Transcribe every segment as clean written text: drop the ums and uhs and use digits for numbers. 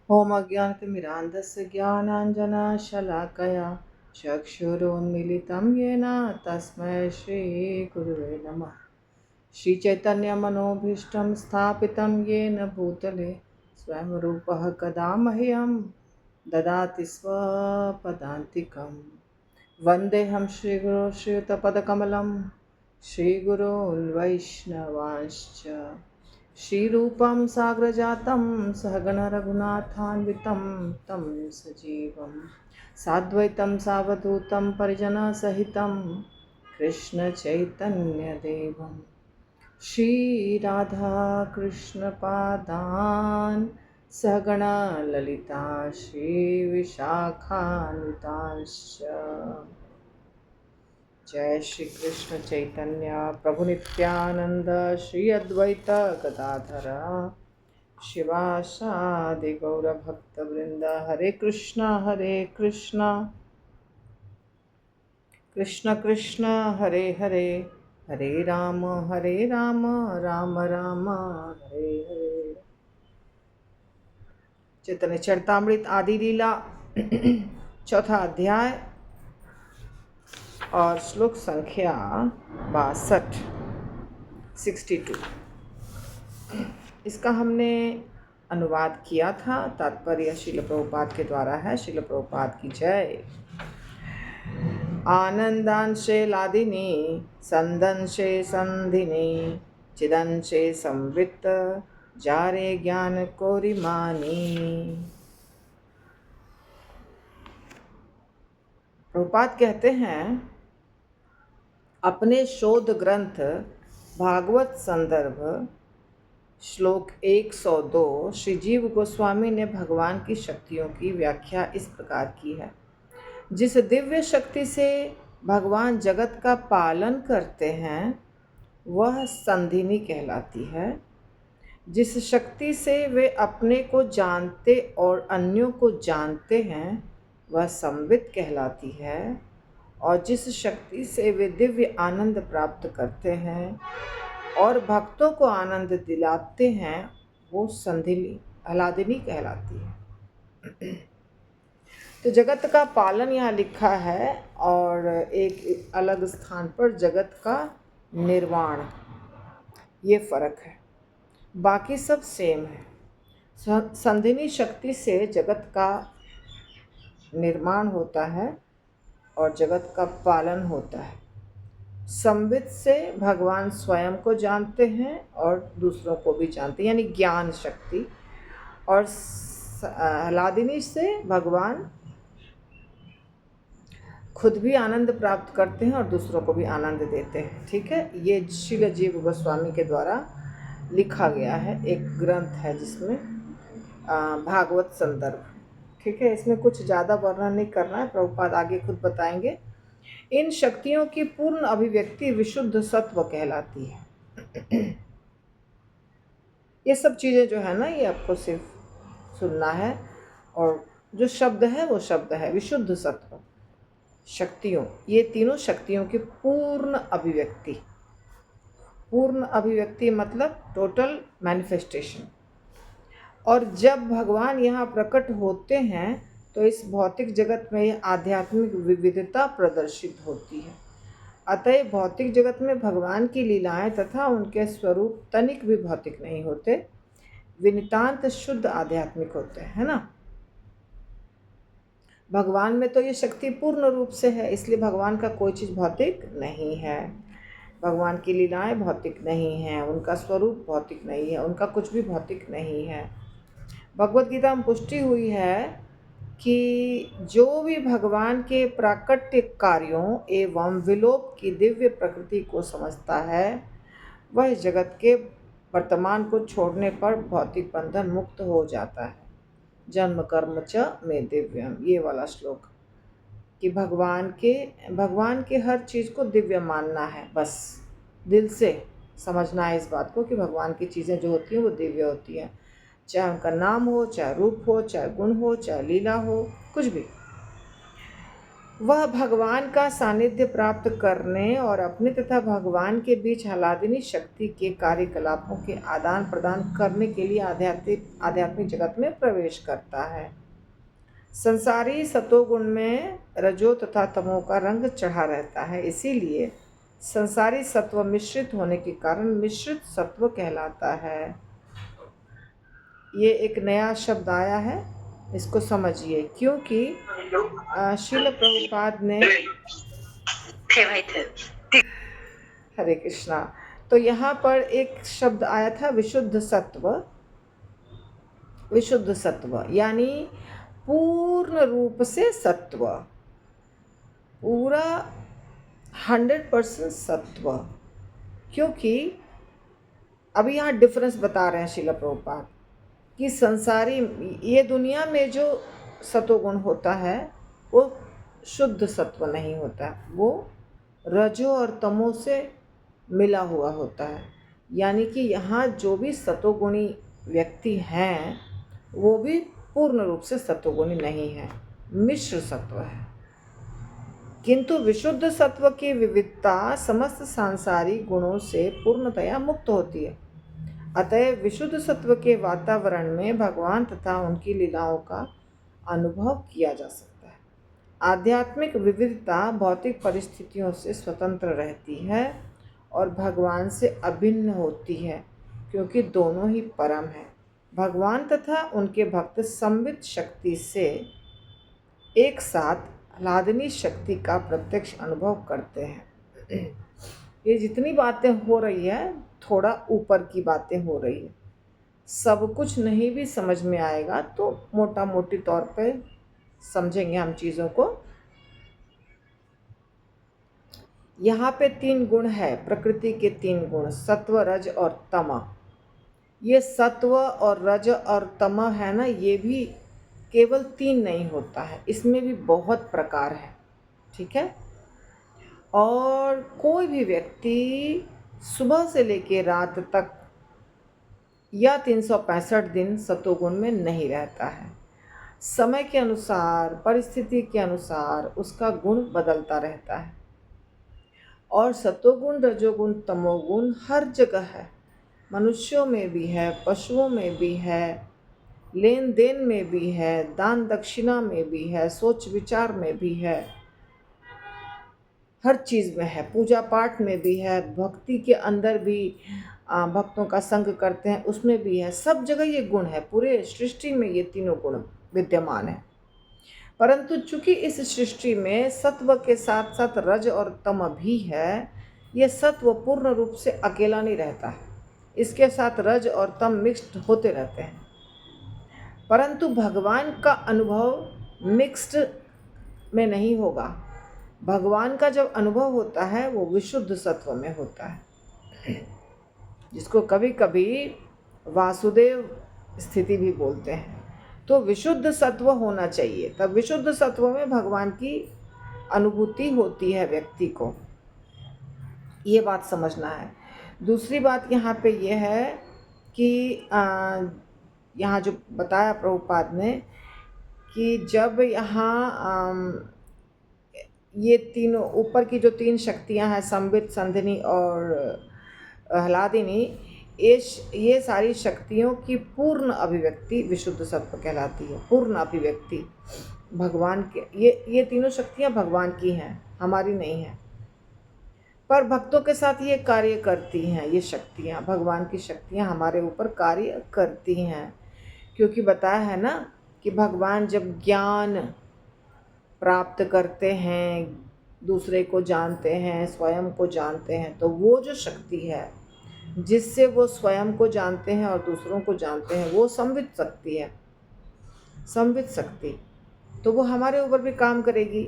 ॐ अज्ञानतिमिरान्धस्य ज्ञानाञ्जनशलाकया चक्षुरुन्मीलितं येन तस्मै श्रीगुरुवे नमः। श्रीचैतन्यमनोभीष्टं स्थापितं येन भूतले स्वयं रूपः कदा मह्यं ददाति स्वपदान्तिकं। वन्देऽहं श्रीगुरो श्रीयुतपदकमलं श्रीगुरोन् वैष्णवांश्च श्रीरूपं साग्रजातं सहगण रघुनाथान्वितं तं सजीवं साद्वैतं सावधूतं परिजनसहितं कृष्णचैतन्यदेवं श्रीराधाकृष्णपादान् सहगण ललिता श्रीविशाखान्वितांश्च। जय श्री कृष्ण चैतन्य प्रभु नित्यानंद श्री अद्वैत गदाधर शिवासादि गौर भक्त वृंद। हरे कृष्ण कृष्ण कृष्ण हरे हरे, हरे राम राम राम हरे हरे। चैतन्य चरितामृत आदि लीला चौथा अध्याय और श्लोक संख्या 62। इसका हमने अनुवाद किया था। तात्पर्य श्रील प्रभुपाद के द्वारा है। श्रील प्रभुपाद की जय। आनंदांशे लादिनी संदंशे संधिनी चिदंशे संवित्त जारे ज्ञान कोरिमानी। प्रभुपाद कहते हैं, अपने शोध ग्रंथ भागवत संदर्भ श्लोक 102 श्री जीव गोस्वामी ने भगवान की शक्तियों की व्याख्या इस प्रकार की है। जिस दिव्य शक्ति से भगवान जगत का पालन करते हैं वह संधिनी कहलाती है। जिस शक्ति से वे अपने को जानते और अन्यों को जानते हैं वह संवित कहलाती है। और जिस शक्ति से वे दिव्य आनंद प्राप्त करते हैं और भक्तों को आनंद दिलाते हैं वो संधिनी आह्लादिनी कहलाती है। तो जगत का पालन यहाँ लिखा है और एक अलग स्थान पर जगत का निर्वाण, ये फर्क है। बाकी सब सेम है। संधिनी शक्ति से जगत का निर्माण होता है और जगत का पालन होता है। संवित से भगवान स्वयं को जानते हैं और दूसरों को भी जानते हैं, यानी ज्ञान शक्ति। और आह्लादिनी से भगवान खुद भी आनंद प्राप्त करते हैं और दूसरों को भी आनंद देते हैं। ठीक है, ये श्रील जीव गोस्वामी के द्वारा लिखा गया है। एक ग्रंथ है जिसमें भागवत संदर्भ। ठीक है, इसमें कुछ ज़्यादा वर्णन नहीं करना है, प्रभुपाद आगे खुद बताएंगे। इन शक्तियों की पूर्ण अभिव्यक्ति विशुद्ध सत्व कहलाती है। ये सब चीज़ें जो है ना, ये आपको सिर्फ सुनना है और जो शब्द है वो शब्द है विशुद्ध सत्व। शक्तियों, ये तीनों शक्तियों की पूर्ण अभिव्यक्ति। पूर्ण अभिव्यक्ति मतलब टोटल मैनिफेस्टेशन। और जब भगवान यहाँ प्रकट होते हैं तो इस भौतिक जगत में यह आध्यात्मिक विविधता प्रदर्शित होती है। अतः भौतिक जगत में भगवान की लीलाएं तथा उनके स्वरूप तनिक भी भौतिक नहीं होते, विनितांत शुद्ध आध्यात्मिक होते हैं, है ना। भगवान में तो ये शक्ति पूर्ण रूप से है, इसलिए भगवान का कोई चीज़ भौतिक नहीं है। भगवान की लीलाएं भौतिक नहीं हैं, उनका स्वरूप भौतिक नहीं है, उनका कुछ भी भौतिक नहीं है। भगवद गीता में पुष्टि हुई है कि जो भी भगवान के प्राकट्य कार्यों एवं विलोप की दिव्य प्रकृति को समझता है वह जगत के वर्तमान को छोड़ने पर भौतिक बंधन मुक्त हो जाता है। जन्म कर्म च में दिव्यम, ये वाला श्लोक, कि भगवान के हर चीज़ को दिव्य मानना है। बस दिल से समझना है इस बात को कि भगवान की चीज़ें जो होती हैं वो दिव्य होती हैं, चाहे उनका नाम हो, चाहे रूप हो, चाहे गुण हो, चाहे लीला हो, कुछ भी। वह भगवान का सानिध्य प्राप्त करने और अपने तथा भगवान के बीच आह्लादिनी शक्ति के कार्यकलापों के आदान प्रदान करने के लिए आध्यात्मिक जगत में प्रवेश करता है। संसारी सतोगुण में रजो तथा तमो का रंग चढ़ा रहता है, इसीलिए संसारी सत्व मिश्रित होने के कारण मिश्रित सत्व कहलाता है। ये एक नया शब्द आया है, इसको समझिए, क्योंकि श्रील प्रभुपाद ने हरे कृष्णा, तो यहाँ पर एक शब्द आया था विशुद्ध सत्व। विशुद्ध सत्व यानी पूर्ण रूप से सत्व, पूरा 100% सत्व। क्योंकि अभी यहाँ डिफरेंस बता रहे हैं श्रील प्रभुपाद कि संसारी ये दुनिया में जो सतोगुण होता है वो शुद्ध सत्व नहीं होता, वो रजो और तमो से मिला हुआ होता है। यानी कि यहाँ जो भी सतोगुणी व्यक्ति हैं वो भी पूर्ण रूप से सतोगुणी नहीं है, मिश्र सत्व है। किंतु विशुद्ध सत्व की विविधता समस्त सांसारिक गुणों से पूर्णतया मुक्त होती है। अतः विशुद्ध सत्व के वातावरण में भगवान तथा उनकी लीलाओं का अनुभव किया जा सकता है। आध्यात्मिक विविधता भौतिक परिस्थितियों से स्वतंत्र रहती है और भगवान से अभिन्न होती है, क्योंकि दोनों ही परम हैं। भगवान तथा उनके भक्त संवित शक्ति से एक साथ आह्लादनी शक्ति का प्रत्यक्ष अनुभव करते हैं। ये जितनी बातें हो रही है थोड़ा ऊपर की बातें हो रही है, सब कुछ नहीं भी समझ में आएगा तो मोटा मोटी तौर पे समझेंगे हम चीज़ों को। यहाँ पे 3 गुण है, प्रकृति के 3 गुण, सत्व रज और तम। ये सत्व और रज और तम है ना, ये भी केवल 3 नहीं होता है, इसमें भी बहुत प्रकार है, ठीक है। और कोई भी व्यक्ति सुबह से लेकर रात तक या 365 दिन सतोगुण में नहीं रहता है। समय के अनुसार, परिस्थिति के अनुसार उसका गुण बदलता रहता है। और सतोगुण, रजोगुण, तमोगुण हर जगह है, मनुष्यों में भी है, पशुओं में भी है, लेन देन में भी है, दान दक्षिणा में भी है, सोच विचार में भी है, हर चीज़ में है, पूजा पाठ में भी है, भक्ति के अंदर भी भक्तों का संग करते हैं उसमें भी है, सब जगह ये गुण है, पूरे सृष्टि में ये तीनों गुण विद्यमान है। परंतु चूंकि इस सृष्टि में सत्व के साथ साथ रज और तम भी है, ये सत्व पूर्ण रूप से अकेला नहीं रहता है, इसके साथ रज और तम मिक्स्ड होते रहते हैं। परंतु भगवान का अनुभव मिक्स्ड में नहीं होगा। भगवान का जब अनुभव होता है वो विशुद्ध सत्व में होता है, जिसको कभी कभी वासुदेव स्थिति भी बोलते हैं। तो विशुद्ध सत्व होना चाहिए, तब विशुद्ध सत्व में भगवान की अनुभूति होती है व्यक्ति को, ये बात समझना है। दूसरी बात यहाँ पे ये है कि यहाँ जो बताया प्रभुपाद ने कि जब यहाँ ये तीनों ऊपर की जो 3 शक्तियाँ हैं, संवित, संधिनी और आह्लादिनी, ये सारी शक्तियों की पूर्ण अभिव्यक्ति विशुद्ध सत्व कहलाती है। पूर्ण अभिव्यक्ति भगवान के, ये तीनों शक्तियाँ भगवान की हैं, हमारी नहीं हैं, पर भक्तों के साथ ये कार्य करती हैं। ये शक्तियाँ, भगवान की शक्तियाँ हमारे ऊपर कार्य करती हैं, क्योंकि बताया है ना कि भगवान जब ज्ञान प्राप्त करते हैं, दूसरे को जानते हैं, स्वयं को जानते हैं, तो वो जो शक्ति है जिससे वो स्वयं को जानते हैं और दूसरों को जानते हैं, वो संवित शक्ति है, संवित शक्ति। तो वो हमारे ऊपर भी काम करेगी।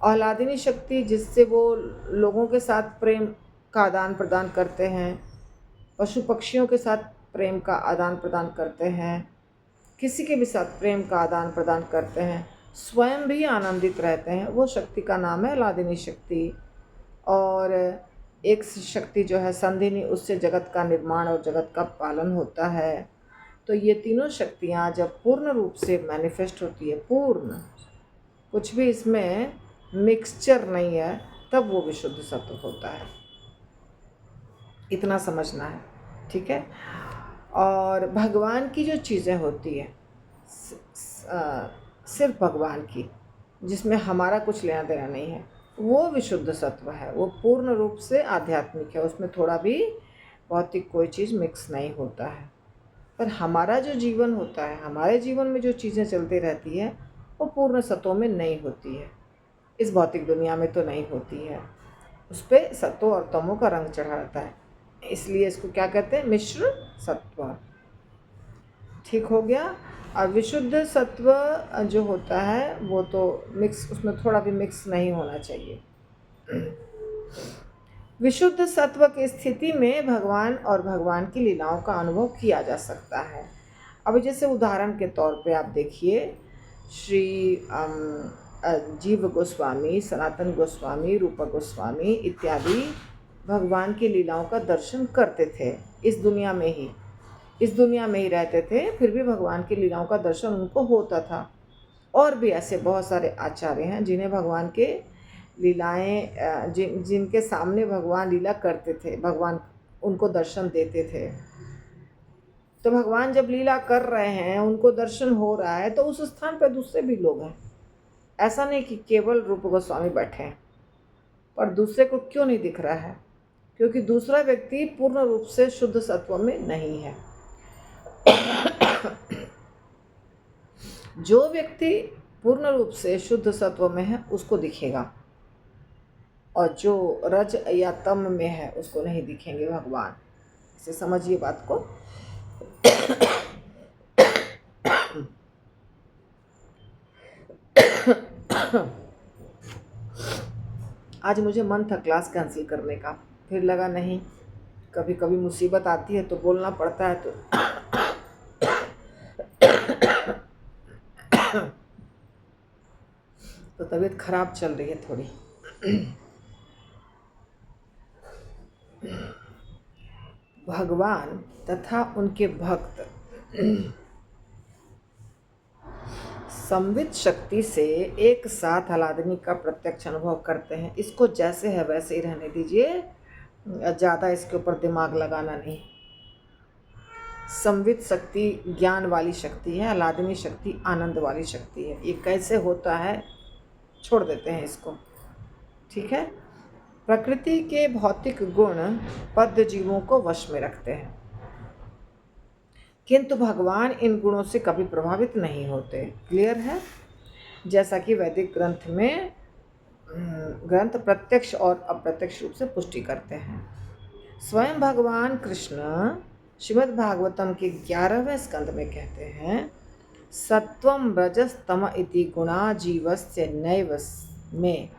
आह्लादिनी शक्ति, जिससे वो लोगों के साथ प्रेम का आदान प्रदान करते हैं, पशु पक्षियों के साथ प्रेम का आदान प्रदान करते हैं, किसी के भी साथ प्रेम का आदान प्रदान करते हैं, स्वयं भी आनंदित रहते हैं, वो शक्ति का नाम है आह्लादिनी शक्ति। और एक शक्ति जो है संधिनी, उससे जगत का निर्माण और जगत का पालन होता है। तो ये तीनों शक्तियाँ जब पूर्ण रूप से मैनिफेस्ट होती है, पूर्ण, कुछ भी इसमें मिक्सचर नहीं है, तब वो विशुद्ध सत्व होता है। इतना समझना है, ठीक है। और भगवान की जो चीज़ें होती है सिर्फ भगवान की, जिसमें हमारा कुछ लेना देना नहीं है, वो विशुद्ध सत्व है। वो पूर्ण रूप से आध्यात्मिक है, उसमें थोड़ा भी भौतिक कोई चीज़ मिक्स नहीं होता है। पर हमारा जो जीवन होता है, हमारे जीवन में जो चीज़ें चलती रहती है, वो पूर्ण सत्व में नहीं होती है। इस भौतिक दुनिया में तो नहीं होती है, उस पर सत्व और तमो का रंग चढ़ा रहता है, इसलिए इसको क्या कहते हैं? मिश्र सत्व। ठीक हो गया। और विशुद्ध सत्व जो होता है वो तो मिक्स, उसमें थोड़ा भी मिक्स नहीं होना चाहिए। विशुद्ध सत्व की स्थिति में भगवान और भगवान की लीलाओं का अनुभव किया जा सकता है। अब जैसे उदाहरण के तौर पे आप देखिए, श्री जीव गोस्वामी, सनातन गोस्वामी, रूपा गोस्वामी इत्यादि भगवान की लीलाओं का दर्शन करते थे। इस दुनिया में ही रहते थे, फिर भी भगवान की लीलाओं का दर्शन उनको होता था। और भी ऐसे बहुत सारे आचार्य हैं जिन्हें भगवान के लीलाएं, जिनके सामने भगवान लीला करते थे, भगवान उनको दर्शन देते थे। तो भगवान जब लीला कर रहे हैं, उनको दर्शन हो रहा है, तो उस स्थान पर दूसरे भी लोग हैं। ऐसा नहीं कि केवल रूप गोस्वामी बैठे हैं। पर दूसरे को क्यों नहीं दिख रहा है? क्योंकि दूसरा व्यक्ति पूर्ण रूप से शुद्ध सत्व में नहीं है। जो व्यक्ति पूर्ण रूप से शुद्ध सत्व में है उसको दिखेगा, और जो रज या तम में है उसको नहीं दिखेंगे भगवान। इसे समझिए बात को। आज मुझे मन था क्लास कैंसिल करने का, फिर लगा नहीं, कभी कभी मुसीबत आती है तो बोलना पड़ता है। तो तबीयत खराब चल रही है थोड़ी। भगवान तथा उनके भक्त संवित शक्ति से एक साथ आह्लादनी का प्रत्यक्ष अनुभव करते हैं। इसको जैसे है वैसे ही रहने दीजिए, ज़्यादा इसके ऊपर दिमाग लगाना नहीं। संवित शक्ति ज्ञान वाली शक्ति है, आह्लादनी शक्ति आनंद वाली शक्ति है। ये कैसे होता है छोड़ देते हैं इसको, ठीक है। प्रकृति के भौतिक गुण बद्ध जीवों को वश में रखते हैं, किंतु भगवान इन गुणों से कभी प्रभावित नहीं होते। क्लियर है? जैसा कि वैदिक ग्रंथ प्रत्यक्ष और अप्रत्यक्ष रूप से पुष्टि करते हैं। स्वयं भगवान कृष्ण श्रीमद् भागवतम के 11वें स्कंद में कहते हैं, सत्वम रजस्तम इति गुणा जीवस्य नैव में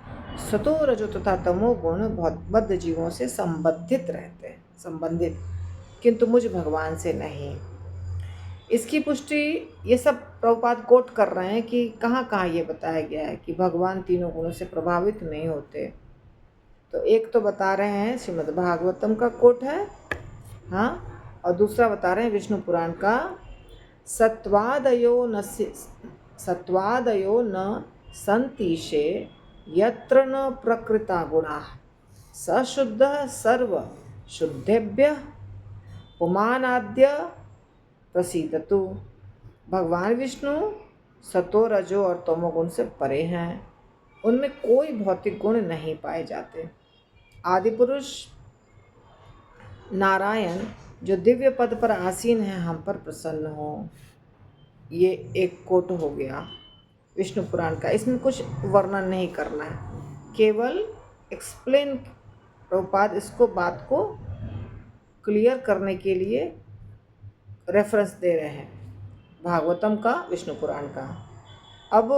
सतो रजो तथा तमो गुण बद्ध जीवों से संबंधित, किंतु मुझ भगवान से नहीं। इसकी पुष्टि ये सब प्रभुपाद कोट कर रहे हैं कि कहाँ कहाँ ये बताया गया है कि भगवान तीनों गुणों से प्रभावित नहीं होते। तो एक तो बता रहे हैं श्रीमद् भागवतम का कोट है, हाँ, और दूसरा बता रहे हैं विष्णु पुराण का, सत्वादयो न संतीशे यत्र न प्रकृता गुणाः स शुद्धः सर्व शुद्धेभ्यः पुमानाद्य प्रसीदतु। भगवान विष्णु सतो रजो और तमो गुण से परे हैं, उनमें कोई भौतिक गुण नहीं पाए जाते। आदि पुरुष नारायण जो दिव्य पद पर आसीन है, हम पर प्रसन्न हो। ये एक कोट हो गया विष्णु पुराण का। इसमें कुछ वर्णन नहीं करना है, केवल एक्सप्लेन, प्रभुपाद इसको बात को क्लियर करने के लिए रेफरेंस दे रहे हैं, भागवतम का, विष्णु पुराण का। अब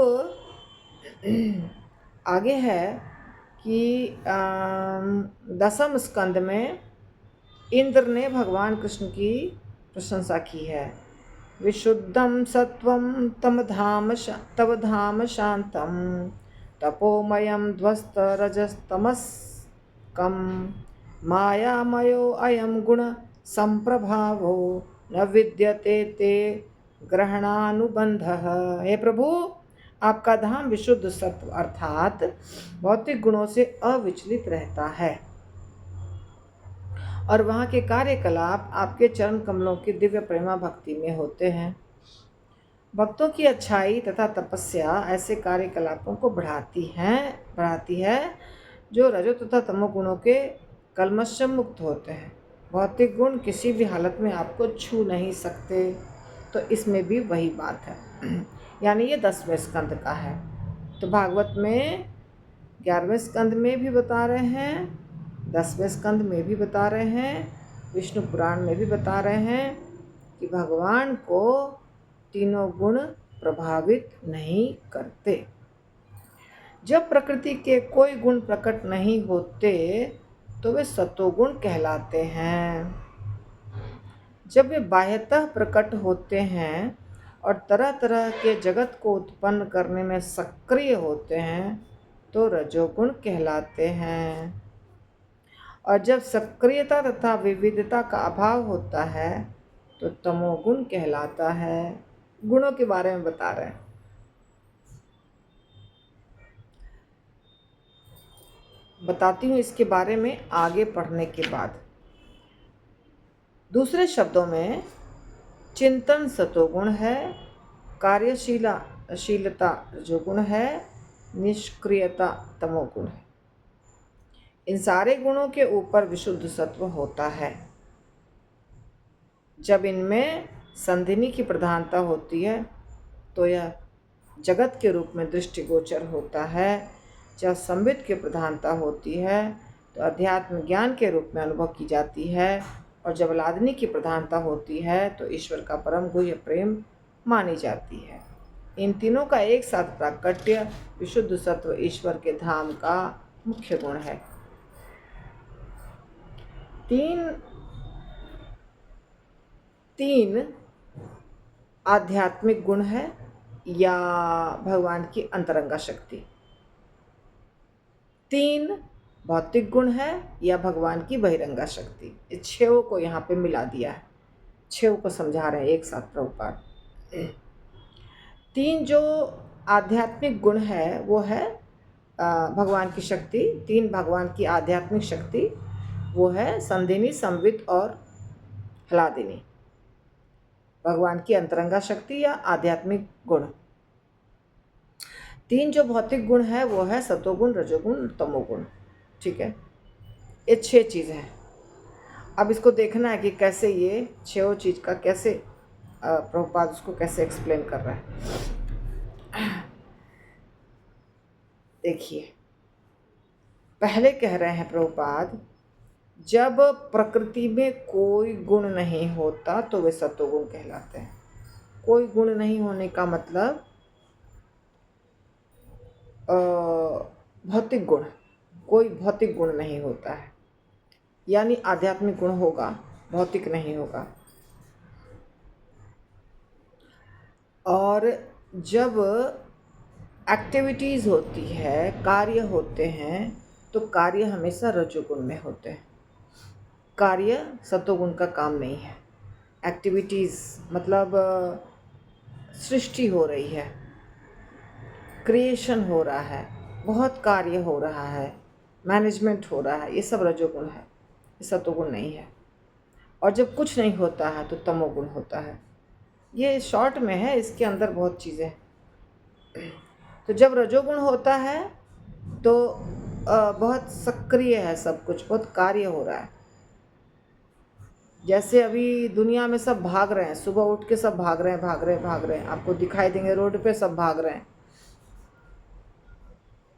आगे है कि 10वें स्कंद में इंद्र ने भगवान कृष्ण की प्रशंसा की है। विशुद्धम सत्वम तव धाम शांतम तपोमयम ध्वस्त रजस्तमस्कम मायामयो अयम गुण संप्रभावो न विद्यते ते ग्रहणानुबंधः। हे प्रभु, आपका धाम विशुद्ध सत्व अर्थात भौतिक गुणों से अविचलित रहता है और वहाँ के कार्यकलाप आपके चरण कमलों की दिव्य प्रेमा भक्ति में होते हैं। भक्तों की अच्छाई तथा तपस्या ऐसे कार्यकलापों को बढ़ाती है जो रजो तथा तमो गुणों के कलमश से मुक्त होते हैं। भौतिक गुण किसी भी हालत में आपको छू नहीं सकते, तो इसमें भी वही बात है। यानी ये 10वें स्कंद का है। तो भागवत में 11वें स्कंद में भी बता रहे हैं, 10वें स्कंद में भी बता रहे हैं, विष्णु पुराण में भी बता रहे हैं कि भगवान को तीनों गुण प्रभावित नहीं करते। जब प्रकृति के कोई गुण प्रकट नहीं होते तो वे सतोगुण कहलाते हैं। जब वे बाह्यतः प्रकट होते हैं और तरह तरह के जगत को उत्पन्न करने में सक्रिय होते हैं तो रजोगुण कहलाते हैं। और जब सक्रियता तथा विविधता का अभाव होता है तो तमोगुण कहलाता है। गुणों के बारे में बता रहे हैं। बताती हूँ इसके बारे में आगे पढ़ने के बाद। दूसरे शब्दों में चिंतन सतोगुण है, कार्यशीलता रजोगुण है, निष्क्रियता तमोगुण है। इन सारे गुणों के ऊपर विशुद्ध सत्व होता है। जब इनमें संधिनी की प्रधानता होती है तो यह जगत के रूप में दृष्टिगोचर होता है। जब संबित की प्रधानता होती है तो अध्यात्म ज्ञान के रूप में अनुभव की जाती है और जब लादनी की प्रधानता होती है तो ईश्वर का परम गुह्य प्रेम मानी जाती है। इन तीनों का एक साथ प्राकट्य विशुद्ध सत्व ईश्वर के धाम का मुख्य गुण है। तीन आध्यात्मिक गुण है या भगवान की अंतरंगा शक्ति। 3 भौतिक गुण है या भगवान की बहिरंगा शक्ति। इस 6 को यहाँ पे मिला दिया है, 6 को समझा रहे हैं एक साथ प्रभुपाद। 3 जो आध्यात्मिक गुण है वो है भगवान की शक्ति। 3 भगवान की आध्यात्मिक शक्ति वो है संधिनी, संवित और ह्लादिनी। भगवान की अंतरंगा शक्ति या आध्यात्मिक गुण। 3 जो भौतिक गुण है वो है सतोगुण, रजोगुण, तमोगुण। ठीक है, ये 6 चीज़ हैं। अब इसको देखना है कि कैसे ये 6 चीज़ का कैसे प्रभुपाद उसको कैसे एक्सप्लेन कर रहा है। देखिए, पहले कह रहे हैं प्रभुपाद, जब प्रकृति में कोई गुण नहीं होता तो वे सतोगुण कहलाते हैं। कोई गुण नहीं होने का मतलब भौतिक गुण, कोई भौतिक गुण नहीं होता है, यानी आध्यात्मिक गुण होगा, भौतिक नहीं होगा। और जब एक्टिविटीज़ होती है, कार्य होते हैं, तो कार्य हमेशा रजोगुण में होते हैं। कार्य सतोगुण का काम नहीं है। एक्टिविटीज़ मतलब सृष्टि हो रही है, क्रिएशन हो रहा है, बहुत कार्य हो रहा है, मैनेजमेंट हो रहा है, ये सब रजोगुण है, ये सतोगुण नहीं है। और जब कुछ नहीं होता है तो तमोगुण होता है। ये शॉर्ट में है, इसके अंदर बहुत चीज़ें। तो जब रजोगुण होता है तो बहुत सक्रिय है सब कुछ, बहुत कार्य हो रहा है। जैसे अभी दुनिया में सब भाग रहे हैं, सुबह उठ के सब भाग रहे हैं। आपको दिखाई देंगे रोड पे सब भाग रहे हैं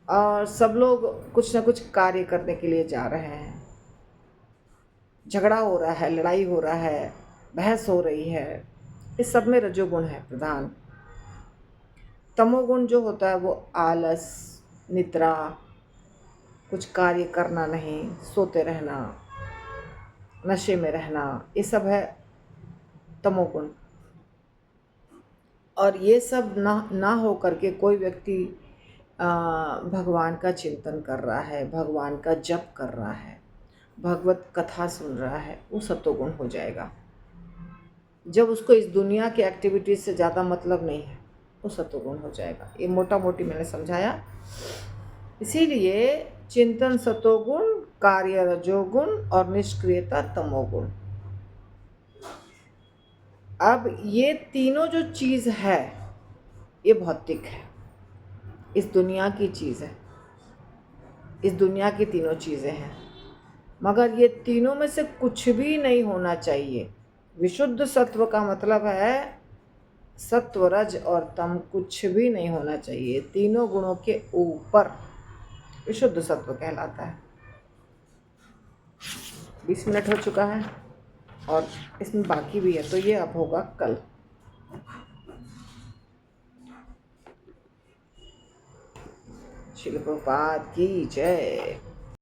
और सब लोग कुछ ना कुछ कार्य करने के लिए जा रहे हैं। झगड़ा हो रहा है, लड़ाई हो रहा है, बहस हो रही है, इस सब में रजोगुण है प्रधान। तमोगुण जो होता है वो आलस, निद्रा, कुछ कार्य करना नहीं, सोते रहना, नशे में रहना, ये सब है तमोगुण। और ये सब ना हो करके कोई व्यक्ति भगवान का चिंतन कर रहा है, भगवान का जप कर रहा है, भगवत कथा सुन रहा है, वो सतोगुण हो जाएगा। जब उसको इस दुनिया की एक्टिविटीज़ से ज़्यादा मतलब नहीं है, वो सतोगुण हो जाएगा। ये मोटा मोटी मैंने समझाया। इसीलिए चिंतन सतोगुण, कार्य रजोगुण और निष्क्रियता तमोगुण। अब ये तीनों जो चीज़ है ये भौतिक है, इस दुनिया की चीज़ है, इस दुनिया की तीनों चीज़ें हैं, मगर ये तीनों में से कुछ भी नहीं होना चाहिए। विशुद्ध सत्व का मतलब है सत्व, रज और तम कुछ भी नहीं होना चाहिए। तीनों गुणों के ऊपर विशुद्ध सत्व कहलाता है। 20 मिनट हो चुका है और इसमें बाकी भी है, तो ये अब होगा कल। शिल प्रभुपाद की जय।